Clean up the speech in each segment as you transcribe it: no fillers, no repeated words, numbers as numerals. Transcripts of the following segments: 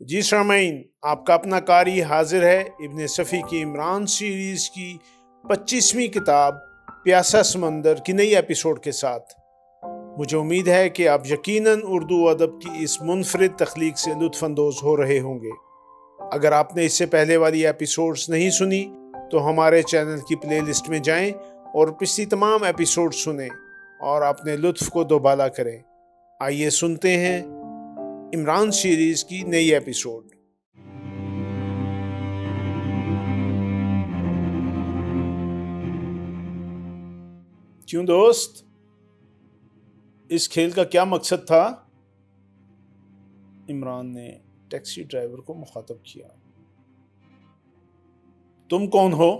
جی سامعین، آپ کا اپنا قاری حاضر ہے ابن صفی کی عمران سیریز کی 25ویں کتاب پیاسا سمندر کی نئی ایپیسوڈ کے ساتھ۔ مجھے امید ہے کہ آپ یقیناً اردو ادب کی اس منفرد تخلیق سے لطف اندوز ہو رہے ہوں گے۔ اگر آپ نے اس سے پہلے والی ایپیسوڈز نہیں سنی تو ہمارے چینل کی پلے لسٹ میں جائیں اور پچھلی تمام ایپیسوڈ سنیں اور اپنے لطف کو دوبالا کریں۔ آئیے سنتے ہیں عمران سیریز کی نئی ایپیسوڈ۔ کیوں دوست، اس کھیل کا کیا مقصد تھا؟ عمران نے ٹیکسی ڈرائیور کو مخاطب کیا۔ تم کون ہو؟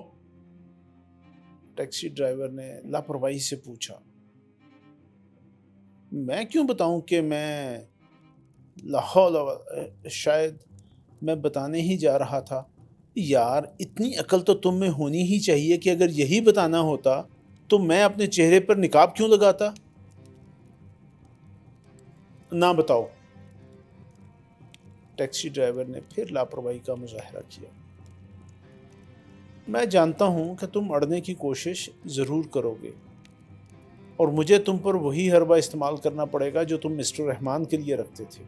ٹیکسی ڈرائیور نے لاپرواہی سے پوچھا۔ میں کیوں بتاؤں کہ میں شاید میں بتانے ہی جا رہا تھا۔ یار، اتنی عقل تو تم میں ہونی ہی چاہیے کہ اگر یہی بتانا ہوتا تو میں اپنے چہرے پر نقاب کیوں لگاتا؟ نہ بتاؤ۔ ٹیکسی ڈرائیور نے پھر لاپرواہی کا مظاہرہ کیا۔ میں جانتا ہوں کہ تم اڑنے کی کوشش ضرور کرو گے اور مجھے تم پر وہی حربہ استعمال کرنا پڑے گا جو تم مسٹر رحمان کے لیے رکھتے تھے۔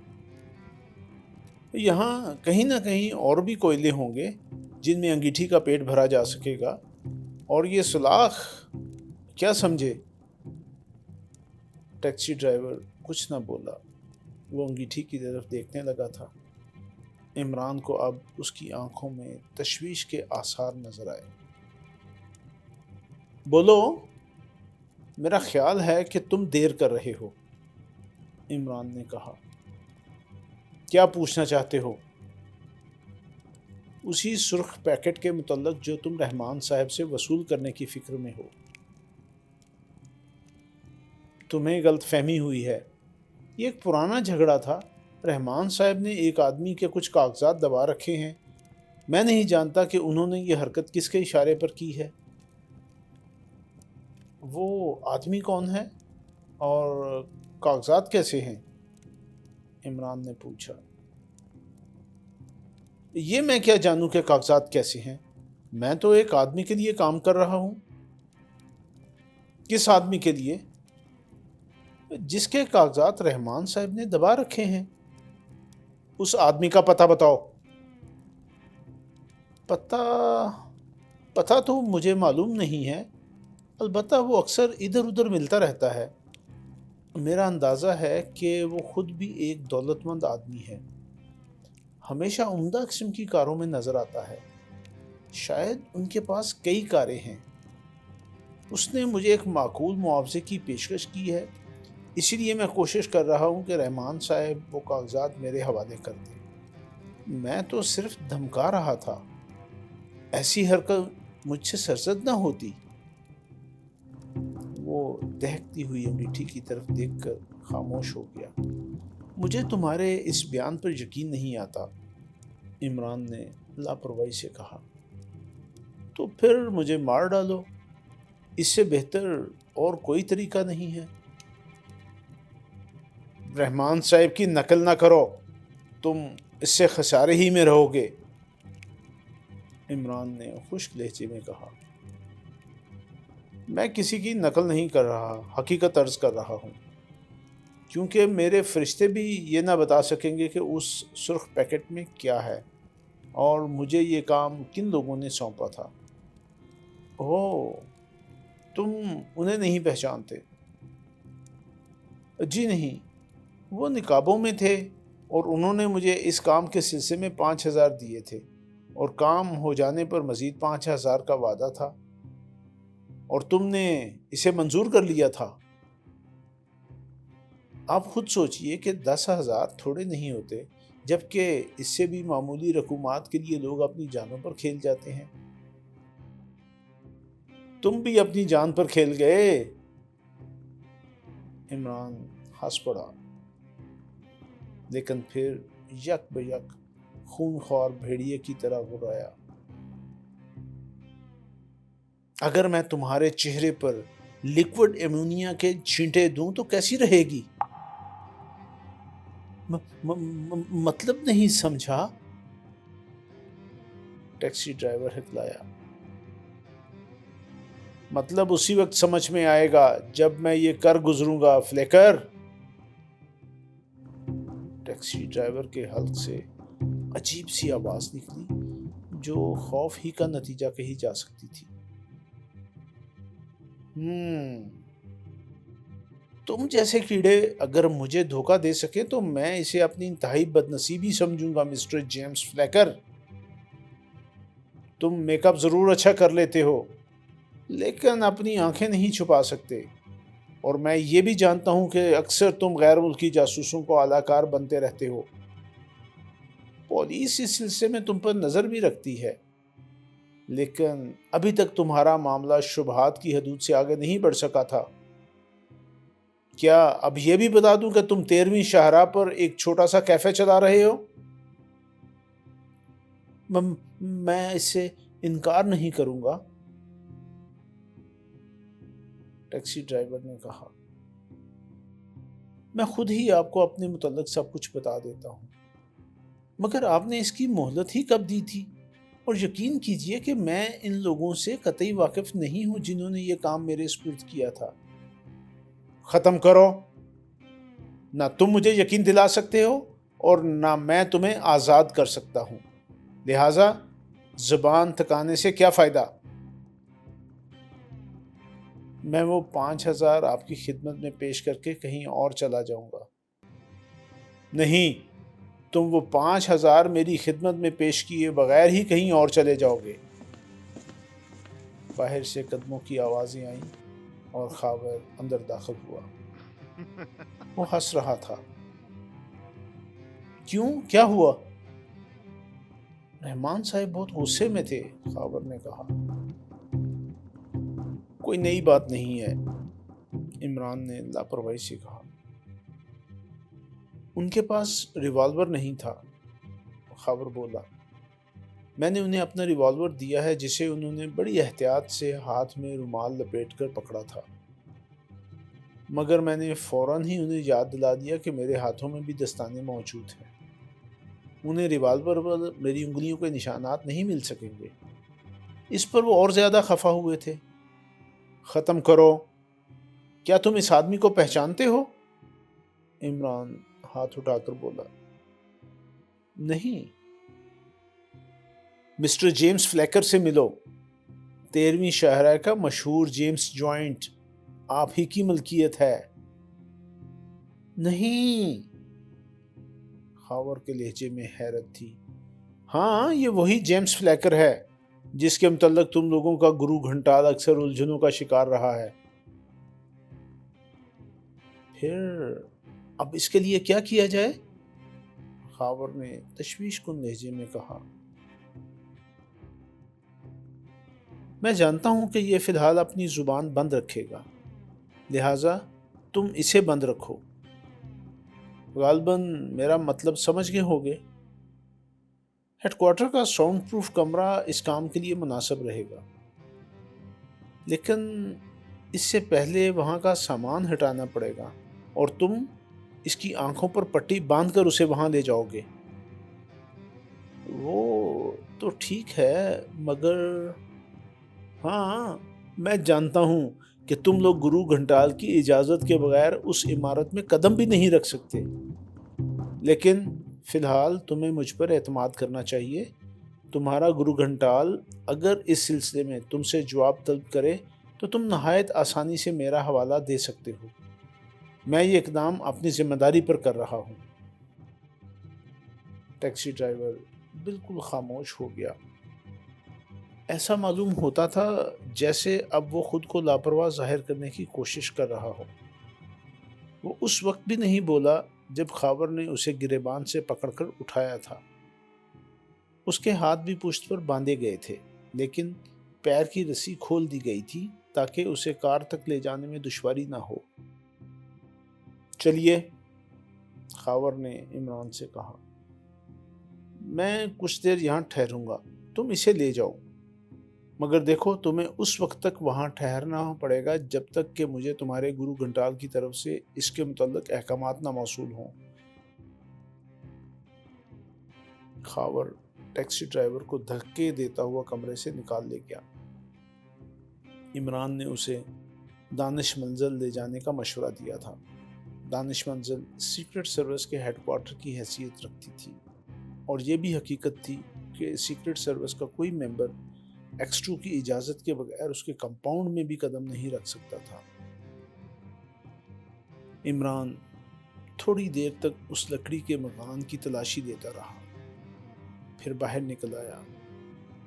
یہاں کہیں نہ کہیں اور بھی کوئلے ہوں گے جن میں انگیٹھی کا پیٹ بھرا جا سکے گا، اور یہ سلاخ کیا سمجھے؟ ٹیکسی ڈرائیور کچھ نہ بولا، وہ انگیٹھی کی طرف دیکھنے لگا تھا۔ عمران کو اب اس کی آنکھوں میں تشویش کے آثار نظر آئے۔ بولو، میرا خیال ہے کہ تم دیر کر رہے ہو، عمران نے کہا۔ کیا پوچھنا چاہتے ہو؟ اسی سرخ پیکٹ کے متعلق جو تم رحمان صاحب سے وصول کرنے کی فکر میں ہو۔ تمہیں غلط فہمی ہوئی ہے، یہ ایک پرانا جھگڑا تھا۔ رحمان صاحب نے ایک آدمی کے کچھ کاغذات دبا رکھے ہیں۔ میں نہیں جانتا کہ انہوں نے یہ حرکت کس کے اشارے پر کی ہے۔ وہ آدمی کون ہے اور کاغذات کیسے ہیں؟ عمران نے پوچھا۔ یہ میں کیا جانوں کہ کاغذات کیسے ہیں؟ میں تو ایک آدمی کے لیے کام کر رہا ہوں۔ کس آدمی کے لیے؟ جس کے کاغذات رحمان صاحب نے دبا رکھے ہیں۔ اس آدمی کا پتہ بتاؤ۔ پتہ تو مجھے معلوم نہیں ہے، البتہ وہ اکثر ادھر ادھر ملتا رہتا ہے۔ میرا اندازہ ہے کہ وہ خود بھی ایک دولت مند آدمی ہے، ہمیشہ عمدہ قسم کی کاروں میں نظر آتا ہے۔ شاید ان کے پاس کئی کاریں ہیں۔ اس نے مجھے ایک معقول معاوضے کی پیشکش کی ہے، اسی لیے میں کوشش کر رہا ہوں کہ رحمان صاحب وہ کاغذات میرے حوالے کر دیں۔ میں تو صرف دھمکا رہا تھا، ایسی حرکت مجھ سے سرزد نہ ہوتی۔ وہ دہکتی ہوئی انگیٹھی کی طرف دیکھ کر خاموش ہو گیا۔ مجھے تمہارے اس بیان پر یقین نہیں آتا، عمران نے لاپرواہی سے کہا۔ تو پھر مجھے مار ڈالو، اس سے بہتر اور کوئی طریقہ نہیں ہے۔ رحمان صاحب کی نقل نہ کرو، تم اس سے خسارے ہی میں رہو گے، عمران نے خشک لہجے میں کہا۔ میں کسی کی نقل نہیں کر رہا، حقیقت عرض کر رہا ہوں، کیونکہ میرے فرشتے بھی یہ نہ بتا سکیں گے کہ اس سرخ پیکٹ میں کیا ہے اور مجھے یہ کام کن لوگوں نے سونپا تھا۔ اوہ، تم انہیں نہیں پہچانتے؟ جی نہیں، وہ نقابوں میں تھے اور انہوں نے مجھے اس کام کے سلسلے میں 5000 دیے تھے، اور کام ہو جانے پر مزید 5000 کا وعدہ تھا، اور تم نے اسے منظور کر لیا تھا۔ آپ خود سوچئے کہ 10,000 تھوڑے نہیں ہوتے، جبکہ اس سے بھی معمولی رقومات کے لیے لوگ اپنی جانوں پر کھیل جاتے ہیں۔ تم بھی اپنی جان پر کھیل گئے، عمران ہنس پڑا، لیکن پھر یک بیک خونخوار بھیڑیے کی طرح گھبرایا۔ اگر میں تمہارے چہرے پر لیکوڈ ایمونیا کے چھینٹے دوں تو کیسی رہے گی؟ مطلب نہیں سمجھا؟ ٹیکسی ڈرائیور ہکلایا۔ مطلب اسی وقت سمجھ میں آئے گا جب میں یہ کر گزروں گا، فلیکر۔ ٹیکسی ڈرائیور کے حلق سے عجیب سی آواز نکلی جو خوف ہی کا نتیجہ کہی جا سکتی تھی۔ تم جیسے کیڑے اگر مجھے دھوکہ دے سکے تو میں اسے اپنی انتہائی بدنصیبی سمجھوں گا مسٹر جیمز فلیکر۔ تم میک اپ ضرور اچھا کر لیتے ہو لیکن اپنی آنکھیں نہیں چھپا سکتے، اور میں یہ بھی جانتا ہوں کہ اکثر تم غیر ملکی جاسوسوں کو اعلی کار بنتے رہتے ہو۔ پولیس اس سلسلے میں تم پر نظر بھی رکھتی ہے، لیکن ابھی تک تمہارا معاملہ شبہات کی حدود سے آگے نہیں بڑھ سکا تھا۔ کیا اب یہ بھی بتا دوں کہ تم 13ویں شاہراہ پر ایک چھوٹا سا کیفے چلا رہے ہو؟ میں اس سے انکار نہیں کروں گا، ٹیکسی ڈرائیور نے کہا۔ میں خود ہی آپ کو اپنے متعلق سب کچھ بتا دیتا ہوں، مگر آپ نے اس کی مہلت ہی کب دی تھی؟ اور یقین کیجئے کہ میں ان لوگوں سے قطعی واقف نہیں ہوں جنہوں نے یہ کام میرے سپرد کیا تھا۔ ختم کرو، نہ تم مجھے یقین دلا سکتے ہو اور نہ میں تمہیں آزاد کر سکتا ہوں، لہٰذا زبان تھکانے سے کیا فائدہ؟ میں وہ 5,000 آپ کی خدمت میں پیش کر کے کہیں اور چلا جاؤں گا۔ نہیں، تم وہ 5,000 میری خدمت میں پیش کیے بغیر ہی کہیں اور چلے جاؤ گے۔ باہر سے قدموں کی آوازیں آئیں اور خاور اندر داخل ہوا۔ وہ ہنس رہا تھا۔ کیوں؟ کیا ہوا؟ رحمان صاحب بہت غصے میں تھے، خاور نے کہا۔ کوئی نئی بات نہیں ہے، عمران نے لاپرواہی سے کہا۔ ان کے پاس ریوالور نہیں تھا، خاور بولا۔ میں نے انہیں اپنا ریوالور دیا ہے جسے انہوں نے بڑی احتیاط سے ہاتھ میں رومال لپیٹ کر پکڑا تھا، مگر میں نے فوراً ہی انہیں یاد دلا دیا کہ میرے ہاتھوں میں بھی دستانے موجود ہیں۔ انہیں ریوالور پر میری انگلیوں کے نشانات نہیں مل سکیں گے۔ اس پر وہ اور زیادہ خفا ہوئے تھے۔ ختم کرو، کیا تم اس آدمی کو پہچانتے ہو؟ عمران ہاتھ اٹھا کر بولا۔ نہیں۔ مسٹر جیمز فلیکر سے ملو، 13ویں شاہراہ کا مشہور جیمز جوائنٹ آپ ہی کی ملکیت ہے۔ نہیں، خاور کے لہجے میں حیرت تھی۔ ہاں، یہ وہی جیمز فلیکر ہے جس کے متعلق تم لوگوں کا گرو گھنٹال اکثر الجھنوں کا شکار رہا ہے۔ پھر اب اس کے لیے کیا کیا جائے؟ خاور نے تشویش کن لہجے میں کہا۔ میں جانتا ہوں کہ یہ فی الحال اپنی زبان بند رکھے گا، لہٰذا تم اسے بند رکھو۔ غالباً میرا مطلب سمجھ گئے ہوگے۔ ہیڈ کوارٹر کا ساؤنڈ پروف کمرہ اس کام کے لیے مناسب رہے گا، لیکن اس سے پہلے وہاں کا سامان ہٹانا پڑے گا اور تم اس کی آنکھوں پر پٹی باندھ کر اسے وہاں لے جاؤ گے۔ وہ تو ٹھیک ہے، مگر ہاں، میں جانتا ہوں کہ تم لوگ گرو گھنٹال کی اجازت کے بغیر اس عمارت میں قدم بھی نہیں رکھ سکتے، لیکن فی الحال تمہیں مجھ پر اعتماد کرنا چاہیے۔ تمہارا گرو گھنٹال اگر اس سلسلے میں تم سے جواب طلب کرے تو تم نہایت آسانی سے میرا حوالہ دے سکتے ہو۔ میں یہ اقدام اپنی ذمہ داری پر کر رہا ہوں۔ ٹیکسی ڈرائیور بالکل خاموش ہو گیا۔ ایسا معلوم ہوتا تھا جیسے اب وہ خود کو لاپرواہ ظاہر کرنے کی کوشش کر رہا ہو۔ وہ اس وقت بھی نہیں بولا جب خاور نے اسے گریبان سے پکڑ کر اٹھایا تھا۔ اس کے ہاتھ بھی پشت پر باندھے گئے تھے، لیکن پیر کی رسی کھول دی گئی تھی تاکہ اسے کار تک لے جانے میں دشواری نہ ہو۔ چلیے، خاور نے عمران سے کہا۔ میں کچھ دیر یہاں ٹھہروں گا، تم اسے لے جاؤ، مگر دیکھو تمہیں اس وقت تک وہاں ٹھہرنا پڑے گا جب تک کہ مجھے تمہارے گرو گھنٹال کی طرف سے اس کے متعلق احکامات نہ موصول ہوں۔ خاور ٹیکسی ڈرائیور کو دھکے دیتا ہوا کمرے سے نکال لے گیا۔ عمران نے اسے دانش منزل لے جانے کا مشورہ دیا تھا۔ دانش منزل سیکرٹ سروس کے ہیڈ کوارٹر کی حیثیت رکھتی تھی، اور یہ بھی حقیقت تھی کہ سیکرٹ سروس کا کوئی ممبر ایکس 2 کی اجازت کے بغیر اس کے کمپاؤنڈ میں بھی قدم نہیں رکھ سکتا تھا۔ عمران تھوڑی دیر تک اس لکڑی کے مکان کی تلاشی لیتا رہا، پھر باہر نکل آیا۔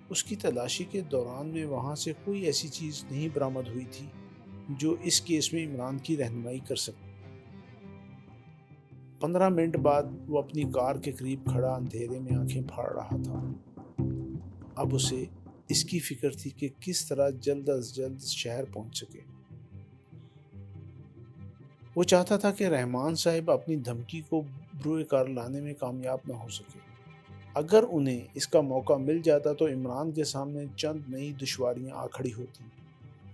اس کی تلاشی کے دوران میں وہاں سے کوئی ایسی چیز نہیں برآمد ہوئی تھی جو اس کیس میں عمران کی رہنمائی کر سکتی۔ 15 منٹ بعد وہ اپنی کار کے قریب کھڑا اندھیرے میں آنکھیں پھاڑ رہا تھا۔ اب اسے اس کی فکر تھی کہ کس طرح جلد از جلد شہر پہنچ سکے۔ وہ چاہتا تھا کہ رحمان صاحب اپنی دھمکی کو بروئے کار لانے میں کامیاب نہ ہو سکے۔ اگر انہیں اس کا موقع مل جاتا تو عمران کے سامنے چند نئی دشواریاں آ کھڑی ہوتی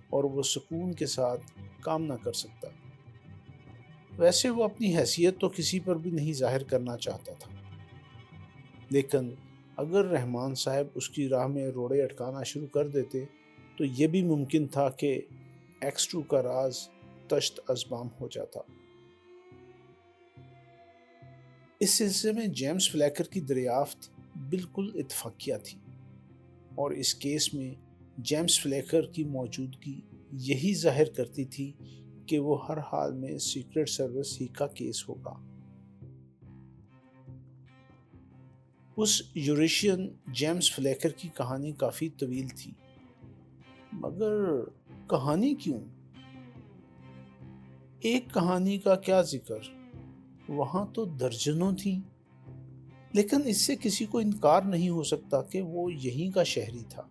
اور وہ سکون کے ساتھ کام نہ کر سکتا۔ ویسے وہ اپنی حیثیت تو کسی پر بھی نہیں ظاہر کرنا چاہتا تھا، لیکن اگر رحمان صاحب اس کی راہ میں روڑے اٹکانا شروع کر دیتے تو یہ بھی ممکن تھا کہ ایکس 2 کا راز تشت ازبام ہو جاتا۔ اس سلسلے میں جیمز فلیکر کی دریافت بالکل اتفاقیہ تھی، اور اس کیس میں جیمز فلیکر کی موجودگی یہی ظاہر کرتی تھی کہ وہ ہر حال میں سیکرٹ سروس ہی کا کیس ہوگا۔ اس یوریشین جیمز فلیکر کی کہانی کافی طویل تھی، مگر کہانی کیوں؟ ایک کہانی کا کیا ذکر، وہاں تو درجنوں تھیں، لیکن اس سے کسی کو انکار نہیں ہو سکتا کہ وہ یہیں کا شہری تھا۔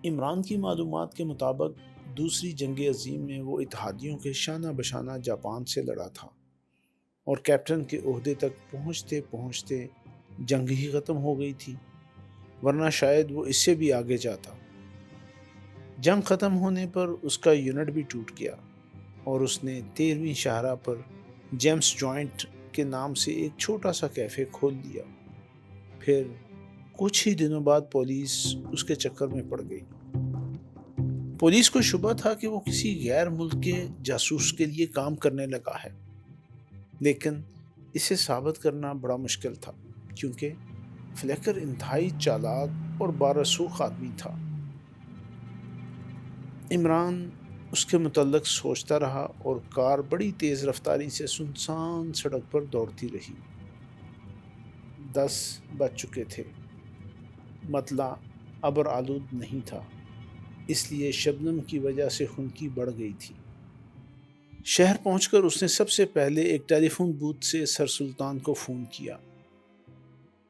عمران کی معلومات کے مطابق دوسری جنگ عظیم میں وہ اتحادیوں کے شانہ بشانہ جاپان سے لڑا تھا، اور کیپٹن کے عہدے تک پہنچتے پہنچتے جنگ ہی ختم ہو گئی تھی، ورنہ شاید وہ اس سے بھی آگے جاتا۔ جنگ ختم ہونے پر اس کا یونٹ بھی ٹوٹ گیا، اور اس نے 13ویں شاہراہ پر جیمز جوائنٹ کے نام سے ایک چھوٹا سا کیفے کھول لیا۔ پھر کچھ ہی دنوں بعد پولیس اس کے چکر میں پڑ گئی۔ پولیس کو شبہ تھا کہ وہ کسی غیر ملک کے جاسوس کے لیے کام کرنے لگا ہے، لیکن اسے ثابت کرنا بڑا مشکل تھا، کیونکہ فلیکر انتہائی چالاک اور بارسوخ آدمی تھا۔ عمران اس کے متعلق سوچتا رہا، اور کار بڑی تیز رفتاری سے سنسان سڑک پر دوڑتی رہی۔ 10 بج چکے تھے۔ مطلع ابر آلود نہیں تھا، اس لیے شبنم کی وجہ سے خنکی بڑھ گئی تھی۔ شہر پہنچ کر اس نے سب سے پہلے ایک ٹیلی فون بوتھ سے سر سلطان کو فون کیا۔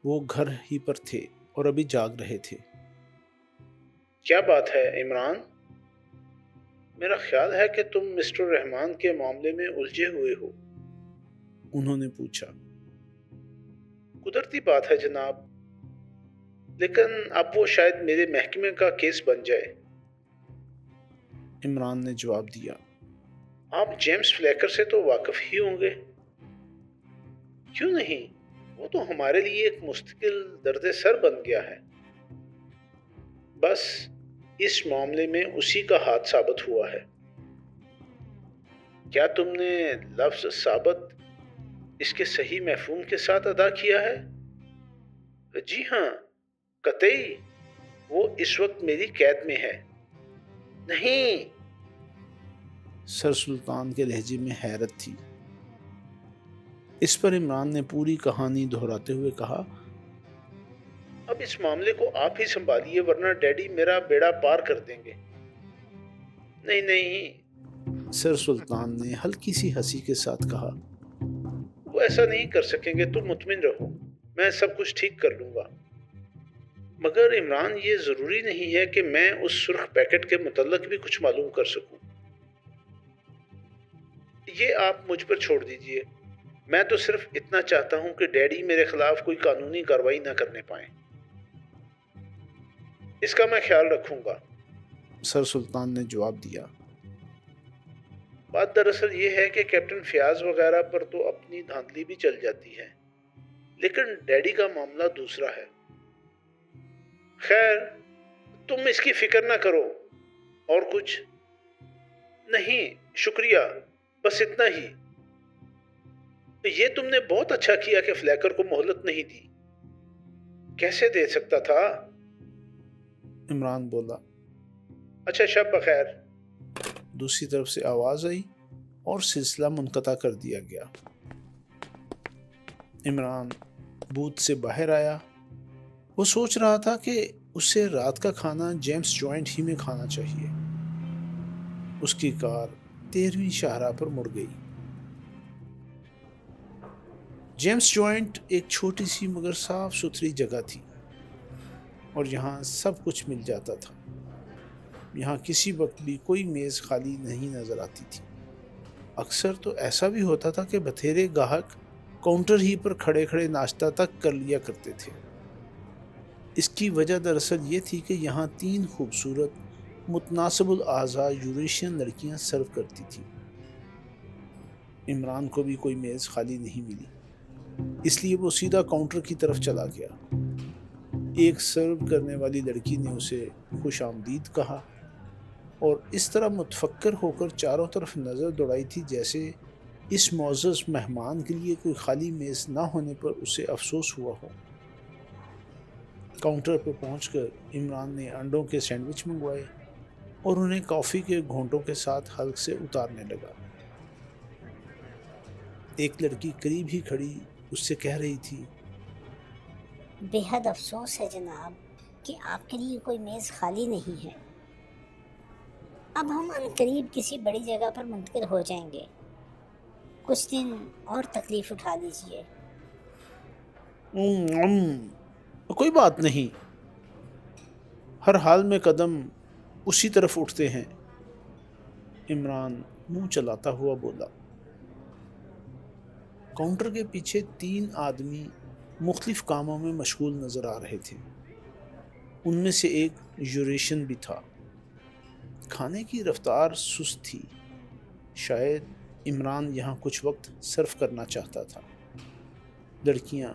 وہ گھر ہی پر تھے اور ابھی جاگ رہے تھے۔ کیا بات ہے عمران؟ میرا خیال ہے کہ تم مسٹر رحمان کے معاملے میں الجھے ہوئے ہو، انہوں نے پوچھا۔ قدرتی بات ہے جناب، لیکن اب وہ شاید میرے محکمے کا کیس بن جائے، عمران نے جواب دیا۔ آپ جیمز فلیکر سے تو واقف ہی ہوں گے؟ کیوں نہیں، وہ تو ہمارے لیے ایک مستقل درد سر بن گیا ہے۔ بس اس معاملے میں اسی کا ہاتھ ثابت ہوا ہے۔ کیا تم نے لفظ ثابت اس کے صحیح مفہوم کے ساتھ ادا کیا ہے؟ جی ہاں، قطعی، وہ اس وقت میری قید میں ہے۔ نہیں، سر سلطان کے لہجے میں حیرت تھی۔ اس پر عمران نے پوری کہانی دہراتے ہوئے کہا، اب اس معاملے کو آپ ہی سنبھالیے، ورنہ ڈیڈی میرا بیڑا پار کر دیں گے۔ نہیں نہیں، سر سلطان نے ہلکی سی ہنسی کے ساتھ کہا، وہ ایسا نہیں کر سکیں گے، تم مطمئن رہو، میں سب کچھ ٹھیک کر لوں گا۔ مگر عمران، یہ ضروری نہیں ہے کہ میں اس سرخ پیکٹ کے متعلق بھی کچھ معلوم کر سکوں۔ یہ آپ مجھ پر چھوڑ دیجئے، میں تو صرف اتنا چاہتا ہوں کہ ڈیڈی میرے خلاف کوئی قانونی کارروائی نہ کرنے پائیں۔ اس کا میں خیال رکھوں گا، سر سلطان نے جواب دیا۔ بات دراصل یہ ہے کہ کیپٹن فیاض وغیرہ پر تو اپنی دھاندلی بھی چل جاتی ہے۔ لیکن ڈیڈی کا معاملہ دوسرا ہے۔ خیر، تم اس کی فکر نہ کرو۔ اور کچھ؟ نہیں شکریہ، بس اتنا ہی۔ یہ تم نے بہت اچھا کیا کہ فلیکر کو مہلت نہیں دی۔ کیسے دے سکتا تھا؟ عمران بولا۔ اچھا، شب بخیر۔ دوسری طرف سے آواز آئی اور سلسلہ منقطع کر دیا گیا۔ عمران بوتھ سے باہر آیا۔ وہ سوچ رہا تھا کہ اسے رات کا کھانا جیمز جوائنٹ ہی میں کھانا چاہیے۔ اس کی کار 13ویں شاہراہ پر مڑ گئی۔ جیمز جوائنٹ ایک چھوٹی سی مگر صاف ستھری جگہ تھی اور یہاں سب کچھ مل جاتا تھا۔ یہاں کسی وقت بھی کوئی میز خالی نہیں نظر آتی تھی۔ اکثر تو ایسا بھی ہوتا تھا کہ بتھیرے گاہک کاؤنٹر ہی پر کھڑے کھڑے ناشتہ تک کر لیا کرتے تھے۔ اس کی وجہ دراصل یہ تھی کہ یہاں 3 خوبصورت متناسب الاعضاء یوریشین لڑکیاں سرو کرتی تھیں۔ عمران کو بھی کوئی میز خالی نہیں ملی، اس لیے وہ سیدھا کاؤنٹر کی طرف چلا گیا۔ ایک سرو کرنے والی لڑکی نے اسے خوش آمدید کہا اور اس طرح متفکر ہو کر چاروں طرف نظر دوڑائی تھی جیسے اس معزز مہمان کے لیے کوئی خالی میز نہ ہونے پر اسے افسوس ہوا ہو۔ کاؤنٹر پر پہنچ کر عمران نے انڈوں کے سینڈوچ منگوائے اور انہیں کافی کے گھونٹوں کے ساتھ حلق سے اتارنے لگا۔ ایک لڑکی قریب ہی کھڑی اس سے کہہ رہی تھی، بے حد افسوس ہے جناب کہ آپ کے لیے کوئی میز خالی نہیں ہے۔ اب ہم عنقریب کسی بڑی جگہ پر منتقل ہو جائیں گے۔ کچھ دن اور تکلیف اٹھا لیجیے۔ کوئی بات نہیں، ہر حال میں قدم اسی طرف اٹھتے ہیں، عمران منہ چلاتا ہوا بولا۔ کاؤنٹر کے پیچھے 3 آدمی مختلف کاموں میں مشغول نظر آ رہے تھے۔ ان میں سے ایک یوریشین بھی تھا۔ کھانے کی رفتار سست تھی، شاید عمران یہاں کچھ وقت صرف کرنا چاہتا تھا۔ لڑکیاں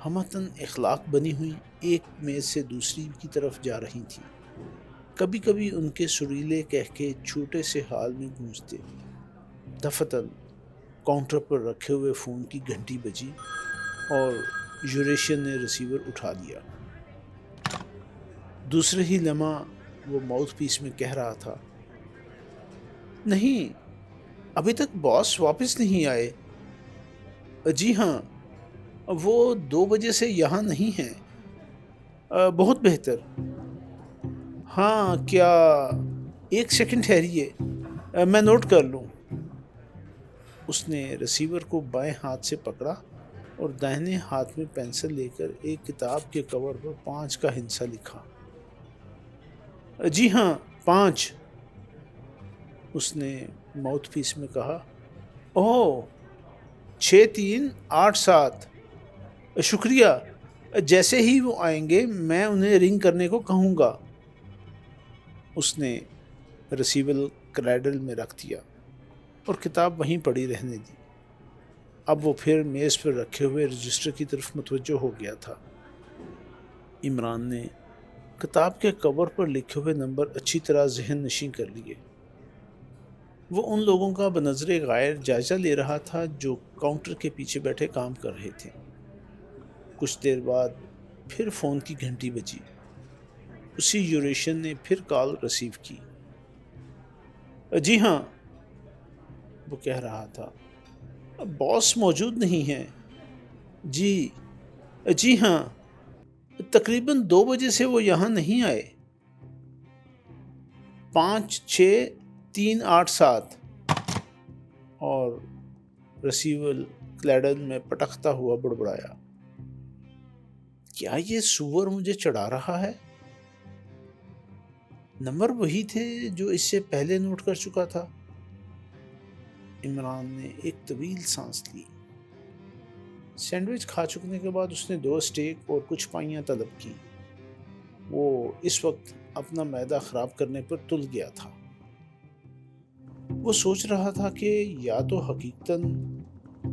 ہمتاً اخلاق بنی ہوئی ایک میز سے دوسری کی طرف جا رہی تھیں۔ کبھی کبھی ان کے سریلے کہکے چھوٹے سے ہال میں گونجتے۔ دفتن کاؤنٹر پر رکھے ہوئے فون کی گھنٹی بجی اور یوریشین نے ریسیور اٹھا لیا۔ دوسرے ہی لمحہ وہ ماؤتھ پیس میں کہہ رہا تھا، نہیں، ابھی تک باس واپس نہیں آئے۔ جی ہاں، وہ 2 بجے سے یہاں نہیں ہیں۔ بہت بہتر۔ ہاں، کیا 1 سیکنڈ ٹھہریے، میں نوٹ کر لوں۔ اس نے ریسیور کو بائیں ہاتھ سے پکڑا اور داہنے ہاتھ میں پینسل لے کر ایک کتاب کے کور پر 5 کا ہندسہ لکھا۔ جی ہاں، 5۔ اس نے ماؤتھ پیس میں کہا۔ اوہ، 6 3 8 7۔ شکریہ، جیسے ہی وہ آئیں گے میں انہیں رنگ کرنے کو کہوں گا۔ اس نے ریسیور کریڈل میں رکھ دیا اور کتاب وہیں پڑی رہنے دی۔ اب وہ پھر میز پر رکھے ہوئے رجسٹر کی طرف متوجہ ہو گیا تھا۔ عمران نے کتاب کے کور پر لکھے ہوئے نمبر اچھی طرح ذہن نشین کر لیے۔ وہ ان لوگوں کا بنظر غائر جائزہ لے رہا تھا جو کاؤنٹر کے پیچھے بیٹھے کام کر رہے تھے۔ کچھ دیر بعد پھر فون کی گھنٹی بجی۔ اسی یوریشین نے پھر کال ریسیو کی۔ جی ہاں، وہ کہہ رہا تھا، باس موجود نہیں ہیں۔ جی ہاں، تقریباً 2 بجے سے وہ یہاں نہیں آئے۔ 5 6 3 8 7۔ اور ریسیور کلیڈل میں پٹکتا ہوا بڑبڑایا، کیا یہ سور مجھے چڑھا رہا ہے؟ نمبر وہی تھے جو اس سے پہلے نوٹ کر چکا تھا۔ عمران نے ایک طویل سانس لی۔ سینڈوچ کھا چکنے کے بعد اس نے 2 اسٹیک اور کچھ پائیاں طلب کی۔ وہ اس وقت اپنا معدہ خراب کرنے پر تل گیا تھا۔ وہ سوچ رہا تھا کہ یا تو حقیقتاً